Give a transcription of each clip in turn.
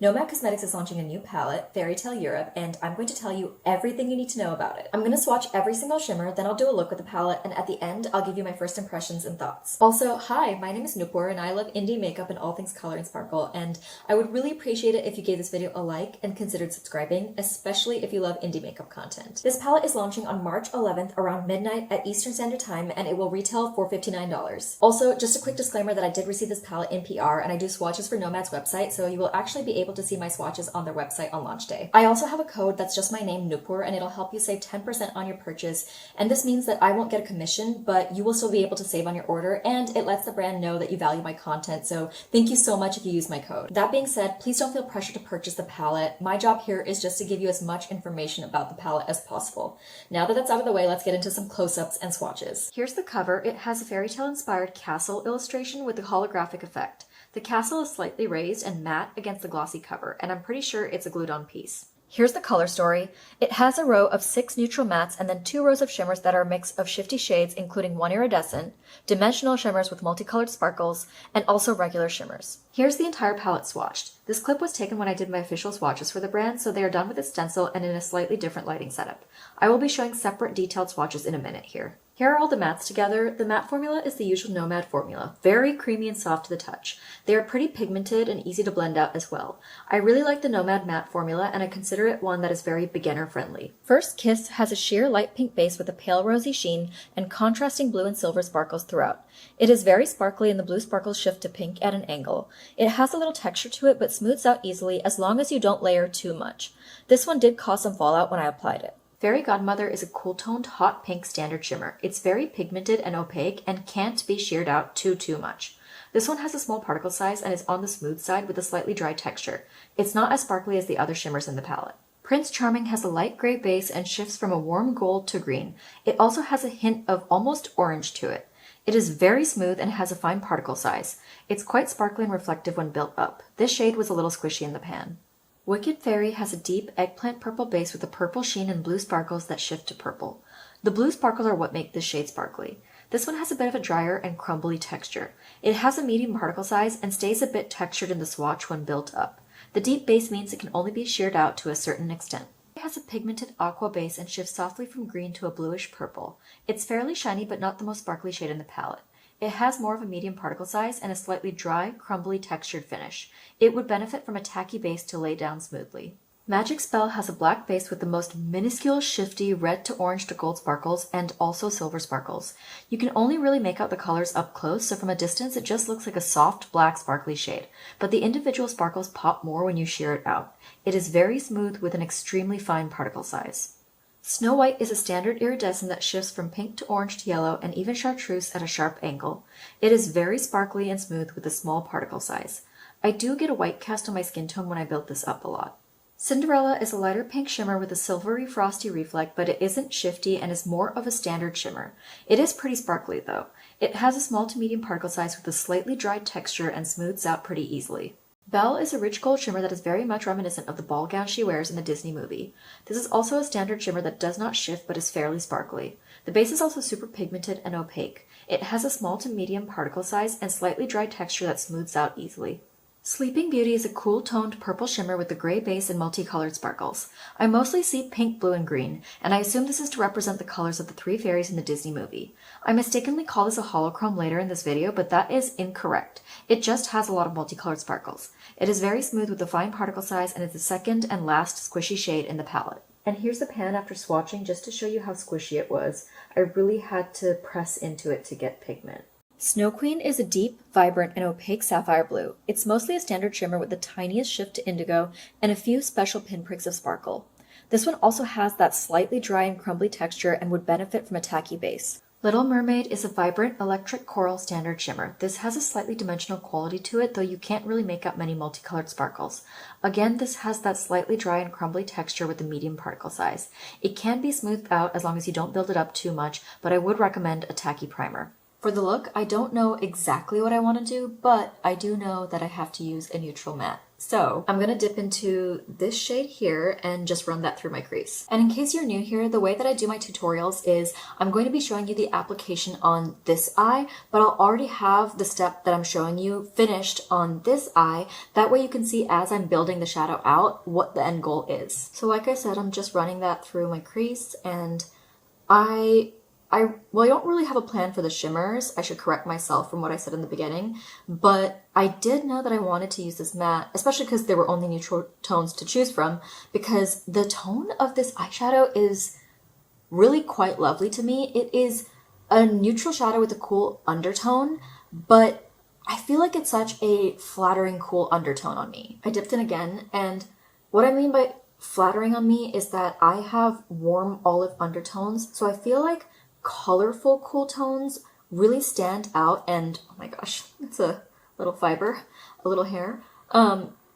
Nomad Cosmetics is launching a new palette, Fairytale Europe, and I'm going to tell you everything you need to know about it. I'm going to swatch every single shimmer, then I'll do a look with the palette, and at the end, I'll give you my first impressions and thoughts. Also, hi, my name is Nupur, and I love indie makeup and all things color and sparkle, and I would really appreciate it if you gave this video a like and considered subscribing, especially if you love indie makeup content. This palette is launching on March 11th around midnight at Eastern Standard Time, and it will retail for $59. Also, just a quick disclaimer that I did receive this palette in PR, and I do swatches for Nomad's website, so you will actually be able to see my swatches on their website on launch day. I also have a code that's just my name, Nupur, and it'll help you save 10% on your purchase, and this means that I won't get a commission, but you will still be able to save on your order, and it lets the brand know that you value my content, so thank you so much if you use my code. That being said, please don't feel pressured to purchase the palette. My job here is just to give you as much information about the palette as possible. Now that that's out of the way, let's get into some close-ups and swatches. Here's the cover. It has a fairy tale inspired castle illustration with a holographic effect. The castle is slightly raised and matte against the glossy cover, and I'm pretty sure it's a glued-on piece. Here's the color story. It has a row of 6 neutral mattes and then 2 rows of shimmers that are a mix of shifty shades, including 1 iridescent, dimensional shimmers with multicolored sparkles, and also regular shimmers. Here's the entire palette swatched. This clip was taken when I did my official swatches for the brand, so they are done with a stencil and in a slightly different lighting setup. I will be showing separate detailed swatches in a minute here. Here are all the mattes together. The matte formula is the usual Nomad formula, very creamy and soft to the touch. They are pretty pigmented and easy to blend out as well. I really like the Nomad matte formula, and I consider it one that is very beginner friendly. First Kiss has a sheer light pink base with a pale rosy sheen and contrasting blue and silver sparkles throughout. It is very sparkly and the blue sparkles shift to pink at an angle. It has a little texture to it but smooths out easily as long as you don't layer too much. This one did cause some fallout when I applied it. Fairy Godmother is a cool-toned hot pink standard shimmer. It's very pigmented and opaque and can't be sheared out too much. This one has a small particle size and is on the smooth side with a slightly dry texture. It's not as sparkly as the other shimmers in the palette. Prince Charming has a light gray base and shifts from a warm gold to green. It also has a hint of almost orange to it. It is very smooth and has a fine particle size. It's quite sparkly and reflective when built up. This shade was a little squishy in the pan. Wicked Fairy has a deep eggplant purple base with a purple sheen and blue sparkles that shift to purple. The blue sparkles are what make this shade sparkly. This one has a bit of a drier and crumbly texture. It has a medium particle size and stays a bit textured in the swatch when built up. The deep base means it can only be sheared out to a certain extent. It has a pigmented aqua base and shifts softly from green to a bluish purple. It's fairly shiny but not the most sparkly shade in the palette. It has more of a medium particle size and a slightly dry, crumbly textured finish. It would benefit from a tacky base to lay down smoothly. Magic Spell has a black base with the most minuscule, shifty red to orange to gold sparkles and also silver sparkles. You can only really make out the colors up close, so from a distance it just looks like a soft, black, sparkly shade. But the individual sparkles pop more when you shear it out. It is very smooth with an extremely fine particle size. Snow White is a standard iridescent that shifts from pink to orange to yellow and even chartreuse at a sharp angle. It is very sparkly and smooth with a small particle size. I do get a white cast on my skin tone when I build this up a lot. Cinderella is a lighter pink shimmer with a silvery frosty reflect, but it isn't shifty and is more of a standard shimmer. It is pretty sparkly though. It has a small to medium particle size with a slightly dry texture and smooths out pretty easily. Belle is a rich gold shimmer that is very much reminiscent of the ball gown she wears in the Disney movie. This is also a standard shimmer that does not shift but is fairly sparkly. The base is also super pigmented and opaque. It has a small to medium particle size and slightly dry texture that smooths out easily. Sleeping Beauty is a cool-toned purple shimmer with a gray base and multicolored sparkles. I mostly see pink, blue, and green, and I assume this is to represent the colors of the 3 fairies in the Disney movie. I mistakenly call this a holochrome later in this video, but that is incorrect. It just has a lot of multicolored sparkles. It is very smooth with a fine particle size and is the second and last squishy shade in the palette. And here's the pan after swatching just to show you how squishy it was. I really had to press into it to get pigment. Snow Queen is a deep, vibrant, and opaque sapphire blue. It's mostly a standard shimmer with the tiniest shift to indigo and a few special pinpricks of sparkle. This one also has that slightly dry and crumbly texture and would benefit from a tacky base. Little Mermaid is a vibrant electric coral standard shimmer. This has a slightly dimensional quality to it, though you can't really make out many multicolored sparkles. Again, this has that slightly dry and crumbly texture with a medium particle size. It can be smoothed out as long as you don't build it up too much, but I would recommend a tacky primer. For the look, I don't know exactly what I want to do, but I do know that I have to use a neutral matte. So I'm gonna dip into this shade here and just run that through my crease. And in case you're new here, the way that I do my tutorials is I'm going to be showing you the application on this eye, but I'll already have the step that I'm showing you finished on this eye. That way you can see as I'm building the shadow out what the end goal is. So like I said, I'm just running that through my crease, and well, I don't really have a plan for the shimmers. I should correct myself from what I said in the beginning, but I did know that I wanted to use this matte, especially because there were only neutral tones to choose from, because the tone of this eyeshadow is really quite lovely to me. It is a neutral shadow with a cool undertone, but I feel like it's such a flattering, cool undertone on me. I dipped in again, and what I mean by flattering on me is that I have warm olive undertones, so I feel like colorful cool tones really stand out. And oh my gosh, it's a little fiber, a little hair.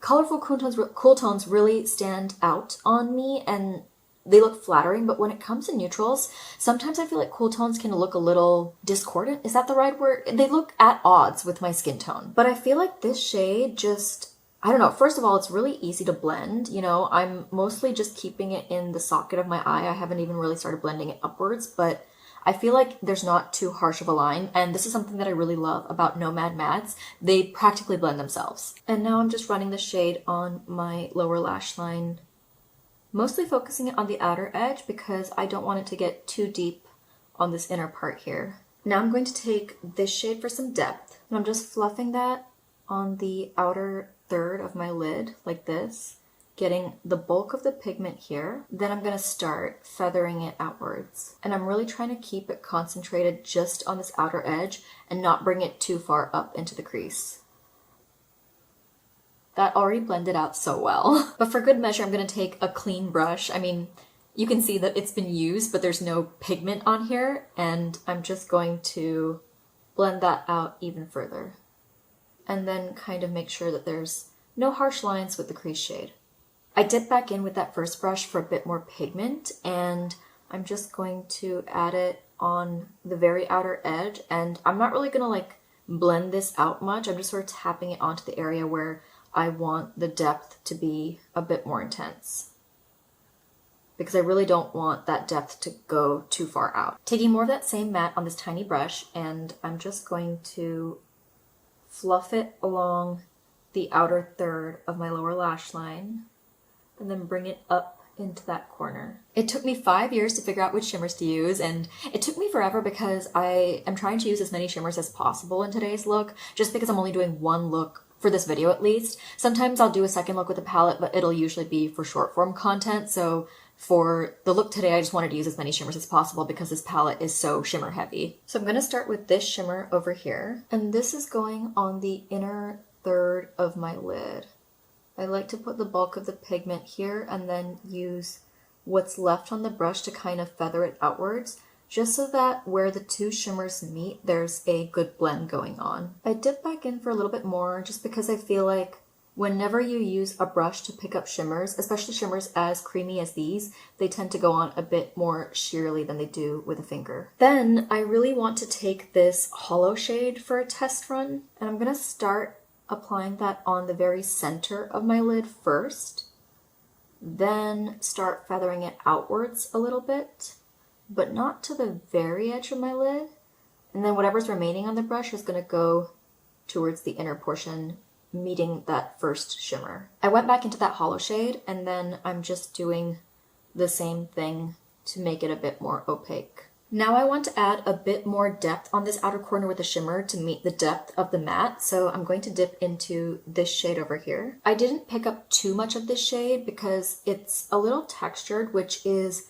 Colorful cool tones really stand out on me and they look flattering, but when it comes to neutrals, sometimes I feel like cool tones can look a little discordant. Is that the right word? They look at odds with my skin tone. But I feel like this shade just, I don't know, first of all, it's really easy to blend. You know, I'm mostly just keeping it in the socket of my eye. I haven't even really started blending it upwards, but I feel like there's not too harsh of a line, and this is something that I really love about Nomad mattes. They practically blend themselves. And now I'm just running the shade on my lower lash line, mostly focusing it on the outer edge because I don't want it to get too deep on this inner part here. Now I'm going to take this shade for some depth, and I'm just fluffing that on the outer third of my lid like this, getting the bulk of the pigment here. Then I'm going to start feathering it outwards. And I'm really trying to keep it concentrated just on this outer edge and not bring it too far up into the crease. That already blended out so well. But for good measure, I'm going to take a clean brush. I mean, you can see that it's been used, but there's no pigment on here. And I'm just going to blend that out even further. And then kind of make sure that there's no harsh lines with the crease shade. I dip back in with that first brush for a bit more pigment, and I'm just going to add it on the very outer edge, and I'm not really gonna like blend this out much. I'm just sort of tapping it onto the area where I want the depth to be a bit more intense, because I really don't want that depth to go too far out. Taking more of that same matte on this tiny brush, and I'm just going to fluff it along the outer third of my lower lash line, and then bring it up into that corner. It took me 5 years to figure out which shimmers to use, and it took me forever because I am trying to use as many shimmers as possible in today's look, just because I'm only doing one look for this video at least. Sometimes I'll do a second look with the palette, but it'll usually be for short form content, so for the look today, I just wanted to use as many shimmers as possible because this palette is so shimmer heavy. So I'm going to start with this shimmer over here, and this is going on the inner third of my lid. I like to put the bulk of the pigment here and then use what's left on the brush to kind of feather it outwards, just so that where the two shimmers meet, there's a good blend going on. I dip back in for a little bit more just because I feel like whenever you use a brush to pick up shimmers, especially shimmers as creamy as these, they tend to go on a bit more sheerly than they do with a finger. Then I really want to take this hollow shade for a test run, and I'm going to start applying that on the very center of my lid first, then start feathering it outwards a little bit, but not to the very edge of my lid. And then whatever's remaining on the brush is going to go towards the inner portion, meeting that first shimmer. I went back into that hollow shade, and then I'm just doing the same thing to make it a bit more opaque. Now I want to add a bit more depth on this outer corner with a shimmer to meet the depth of the matte, so I'm going to dip into this shade over here. I didn't pick up too much of this shade because it's a little textured, which is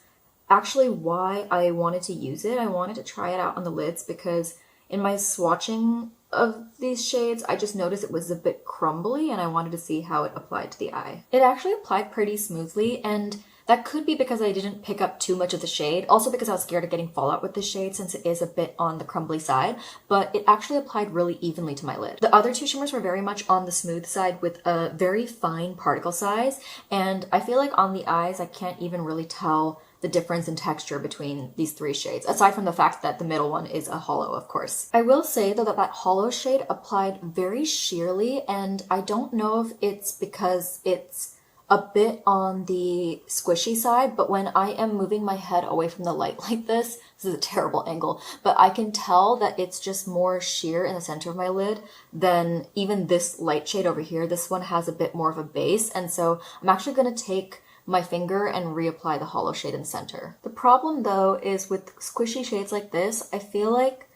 actually why I wanted to use it. I wanted to try it out on the lids because in my swatching of these shades, I just noticed it was a bit crumbly and I wanted to see how it applied to the eye. It actually applied pretty smoothly, and that could be because I didn't pick up too much of the shade, also because I was scared of getting fallout with this shade since it is a bit on the crumbly side, but it actually applied really evenly to my lid. The other two shimmers were very much on the smooth side with a very fine particle size, and I feel like on the eyes I can't even really tell the difference in texture between these three shades, aside from the fact that the middle one is a hollow, of course. I will say though that that hollow shade applied very sheerly, and I don't know if it's because it's a bit on the squishy side, but when I am moving my head away from the light like this is a terrible angle, but I can tell that it's just more sheer in the center of my lid than even this light shade over here. This one has a bit more of a base, and so I'm actually going to take my finger and reapply the hollow shade in the center. The problem though is with squishy shades like this, I feel like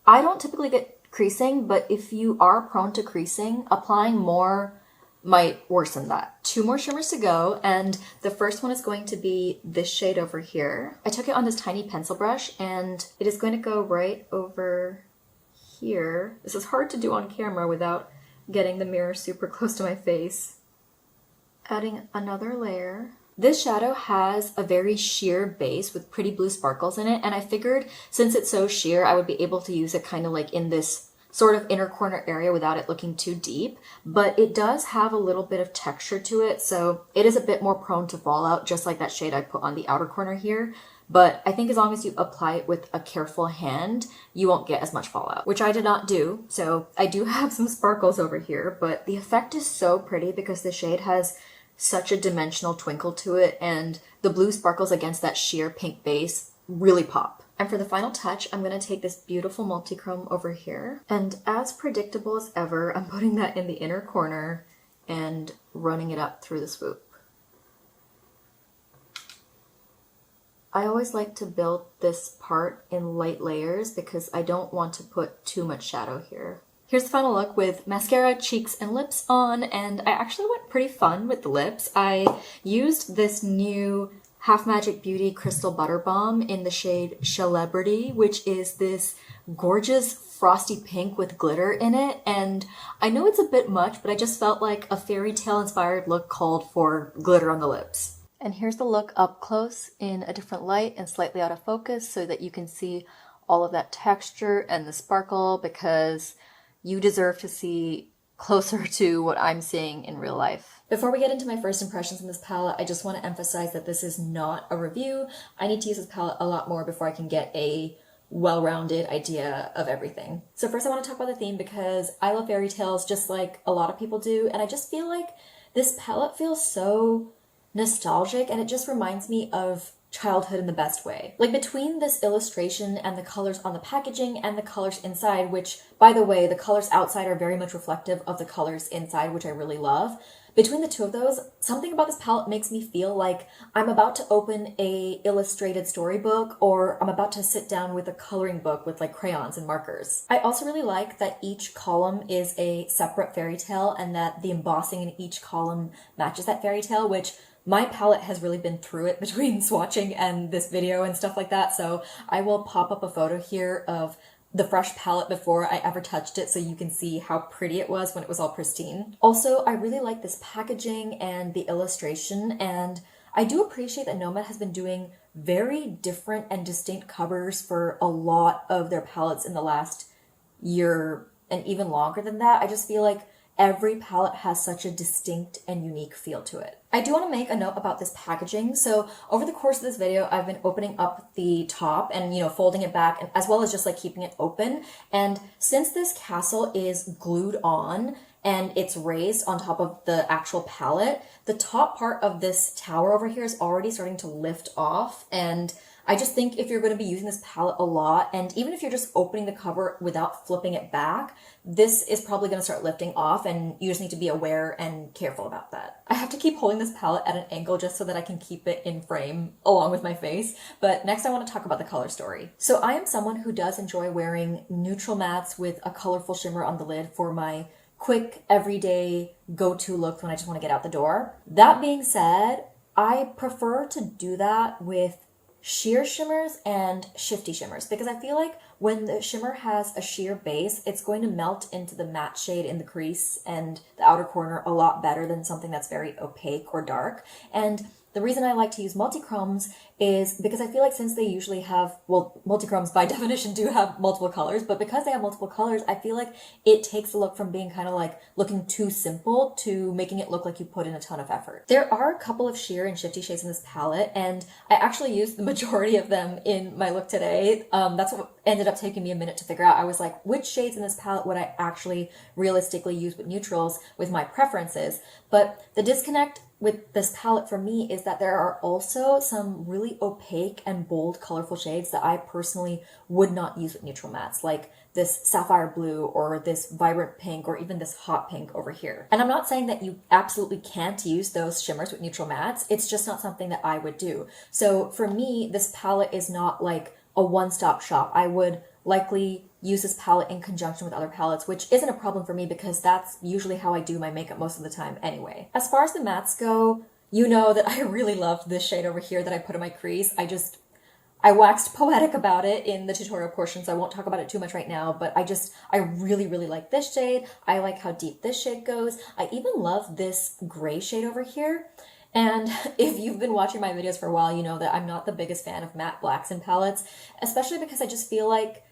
I don't typically get creasing, but if you are prone to creasing, applying more might worsen that. Two more shimmers to go, and the first one is going to be this shade over here. I took it on this tiny pencil brush, and it is going to go right over here. This is hard to do on camera without getting the mirror super close to my face. Adding another layer. This shadow has a very sheer base with pretty blue sparkles in it, and I figured since it's so sheer, I would be able to use it kind of like in this sort of inner corner area without it looking too deep, but it does have a little bit of texture to it, so it is a bit more prone to fallout, just like that shade I put on the outer corner here. But I think as long as you apply it with a careful hand, you won't get as much fallout, which I did not do. So I do have some sparkles over here, but the effect is so pretty because the shade has such a dimensional twinkle to it, and the blue sparkles against that sheer pink base really pop. And for the final touch, I'm going to take this beautiful multi-chrome over here. And as predictable as ever, I'm putting that in the inner corner and running it up through the swoop. I always like to build this part in light layers because I don't want to put too much shadow here. Here's the final look with mascara, cheeks, and lips on, and I actually went pretty fun with the lips. I used this new Half Magic Beauty Crystal Butter Balm in the shade Celebrity, which is this gorgeous frosty pink with glitter in it. And I know it's a bit much, but I just felt like a fairy tale inspired look called for glitter on the lips. And here's the look up close in a different light and slightly out of focus so that you can see all of that texture and the sparkle, because you deserve to see closer to what I'm seeing in real life. Before we get into my first impressions on this palette, I just want to emphasize that this is not a review. I need to use this palette a lot more before I can get a well-rounded idea of everything. So first I want to talk about the theme because I love fairy tales just like a lot of people do, and I just feel like this palette feels so nostalgic, and it just reminds me of childhood in the best way. Like between this illustration and the colors on the packaging and the colors inside, which by the way, the colors outside are very much reflective of the colors inside, which I really love. Between the two of those, something about this palette makes me feel like I'm about to open a illustrated storybook, or I'm about to sit down with a coloring book with like crayons and markers. I also really like that each column is a separate fairy tale and that the embossing in each column matches that fairy tale, which my palette has really been through it between swatching and this video and stuff like that, so I will pop up a photo here of the fresh palette before I ever touched it so you can see how pretty it was when it was all pristine. Also, I really like this packaging and the illustration, and I do appreciate that Nomad has been doing very different and distinct covers for a lot of their palettes in the last year and even longer than that. I just feel like every palette has such a distinct and unique feel to it. I do want to make a note about this packaging. So over the course of this video, I've been opening up the top and, folding it back, and as well as just like keeping it open. And since this castle is glued on and it's raised on top of the actual palette, the top part of this tower over here is already starting to lift off. And I just think if you're going to be using this palette a lot, and even if you're just opening the cover without flipping it back, this is probably going to start lifting off, and you just need to be aware and careful about that. I have to keep holding this palette at an angle just so that I can keep it in frame along with my face. But next I want to talk about the color story. So I am someone who does enjoy wearing neutral mattes with a colorful shimmer on the lid for my quick, everyday go-to look when I just want to get out the door. That being said, I prefer to do that with sheer shimmers and shifty shimmers, because I feel like when the shimmer has a sheer base, it's going to melt into the matte shade in the crease and the outer corner a lot better than something that's very opaque or dark. And The reason I like to use multi-chromes is because I feel like since they usually have, well, multi-chromes by definition do have multiple colors, but because they have multiple colors, I feel like it takes the look from being kind of like looking too simple to making it look like you put in a ton of effort. There are a couple of sheer and shifty shades in this palette, and I actually used the majority of them in my look today. That's what ended up taking me a minute to figure out. I was like, which shades in this palette would I actually realistically use with neutrals with my preferences? But the disconnect with this palette for me is that there are also some really opaque and bold colorful shades that I personally would not use with neutral mattes, like this sapphire blue or this vibrant pink or even this hot pink over here. And I'm not saying that you absolutely can't use those shimmers with neutral mattes, it's just not something that I would do. So for me, this palette is not like a one-stop shop. I would likely use this palette in conjunction with other palettes, which isn't a problem for me because that's usually how I do my makeup most of the time anyway. As far as the mattes go, you know that I really loved this shade over here that I put in my crease. I waxed poetic about it in the tutorial portion, so I won't talk about it too much right now, but I really, really like this shade. I like how deep this shade goes. I even love this gray shade over here. And if you've been watching my videos for a while, you know that I'm not the biggest fan of matte blacks in palettes, especially because I just feel like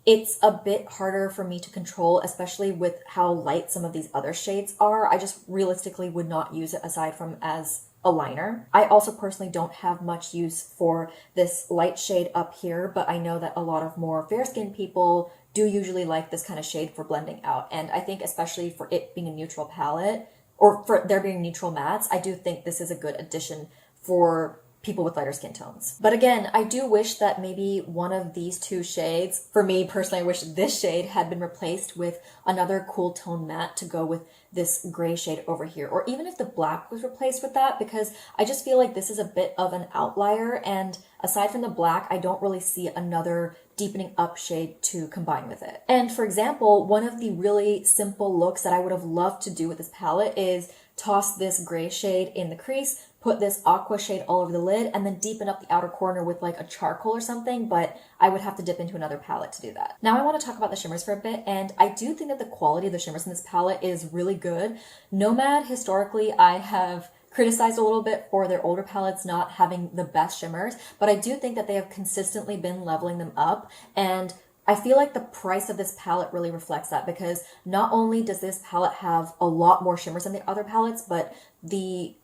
it's a bit harder for me to control, especially with how light some of these other shades are. I just realistically would not use it aside from as a liner. I also personally don't have much use for this light shade up here, but I know that a lot of more fair-skinned people do usually like this kind of shade for blending out. And I think especially for it being a neutral palette, or for there being neutral mattes, I do think this is a good addition for people with lighter skin tones. But again, I do wish that maybe one of these two shades, for me personally, I wish this shade had been replaced with another cool tone matte to go with this gray shade over here, or even if the black was replaced with that, because I just feel like this is a bit of an outlier, and aside from the black, I don't really see another deepening up shade to combine with it. And for example, one of the really simple looks that I would have loved to do with this palette is toss this gray shade in the crease, put this aqua shade all over the lid, and then deepen up the outer corner with like a charcoal or something, but I would have to dip into another palette to do that. Now I want to talk about the shimmers for a bit, and I do think that the quality of the shimmers in this palette is really good. Nomad, historically, I have criticized a little bit for their older palettes not having the best shimmers, but I do think that they have consistently been leveling them up, and I feel like the price of this palette really reflects that, because not only does this palette have a lot more shimmers than the other palettes, but the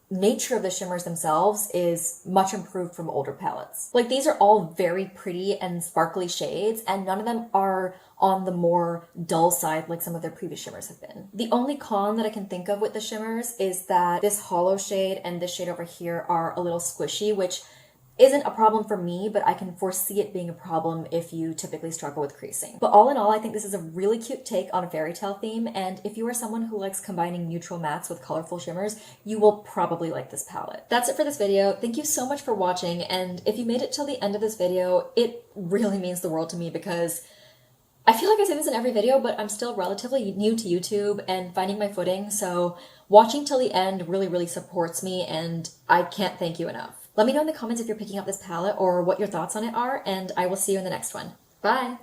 nature of the shimmers themselves is much improved from older palettes. Like, these are all very pretty and sparkly shades, and none of them are on the more dull side like some of their previous shimmers have been. The only con that I can think of with the shimmers is that this hollow shade and this shade over here are a little squishy, which isn't a problem for me, but I can foresee it being a problem if you typically struggle with creasing. But all in all, I think this is a really cute take on a fairy tale theme, and if you are someone who likes combining neutral mattes with colorful shimmers, you will probably like this palette. That's it for this video. Thank you so much for watching, and if you made it till the end of this video, it really means the world to me, because I feel like I say this in every video, but I'm still relatively new to YouTube and finding my footing, so watching till the end really, really supports me, and I can't thank you enough. Let me know in the comments if you're picking up this palette or what your thoughts on it are, and I will see you in the next one. Bye!